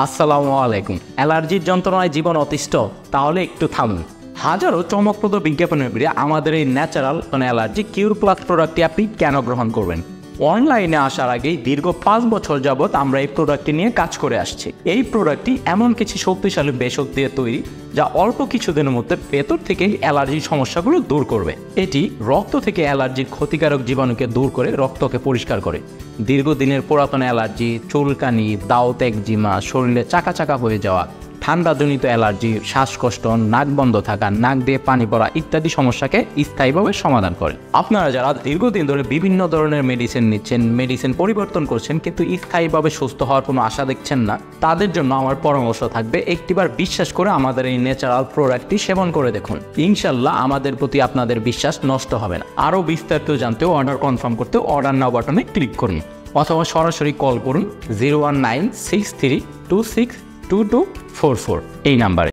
আসসালামু আলাইকুম। অ্যালার্জির যন্ত্রণায় জীবন অতিষ্ঠ? তাহলে একটু থামুন। হাজারো চমকপ্রদ বিজ্ঞাপনের বিরে আমাদের এই ন্যাচারাল অ্যালার্জি কিউর প্লাস প্রোডাক্টটি আপনি কেন গ্রহণ করবেন? অনলাইনে আসার আগেই দীর্ঘ 5 বছর যাবৎ আমরা এই প্রোডাক্টটি নিয়ে কাজ করে আসছি। এই প্রোডাক্টটি এমন কিছু শক্তিশালী ভেষজ দিয়ে তৈরি যা অল্প কিছুদিনের মধ্যে ভেতর থেকে অ্যালার্জির সমস্যাগুলো দূর করবে। এটি রক্ত থেকে অ্যালার্জির ক্ষতিকারক জীবাণুকে দূর করে রক্তকে পরিষ্কার করে। দীর্ঘদিনের পুরাতন অ্যালার্জি, চুলকানি, দাউত একজিমা, শরীরে চাকা চাকা হয়ে যাওয়া, ঠান্ডাজনিত অ্যালার্জি, শ্বাসকষ্ট, নাক বন্ধ থাকা, নাক দিয়ে পানি পড়া ইত্যাদি সমস্যাকে স্থায়ীভাবে সমাধান করে। আপনারা যারা দীর্ঘদিন ধরে বিভিন্ন ধরনের মেডিসিন নিচ্ছেন, মেডিসিন পরিবর্তন করছেন কিন্তু স্থায়ীভাবে সুস্থ হওয়ার কোনো আশা দেখছেন না, তাদের জন্য আমার পরামর্শ থাকবে একটিবার বিশ্বাস করে আমাদের এই ন্যাচারাল প্রোডাক্টটি সেবন করে দেখুন। ইনশাল্লাহ আমাদের প্রতি আপনাদের বিশ্বাস নষ্ট হবে না। আরও বিস্তারিত জানতে অর্ডার কনফার্ম করতে অর্ডার নাও বাটনে ক্লিক করুন অথবা সরাসরি কল করুন 01963262244 এই নাম্বারে।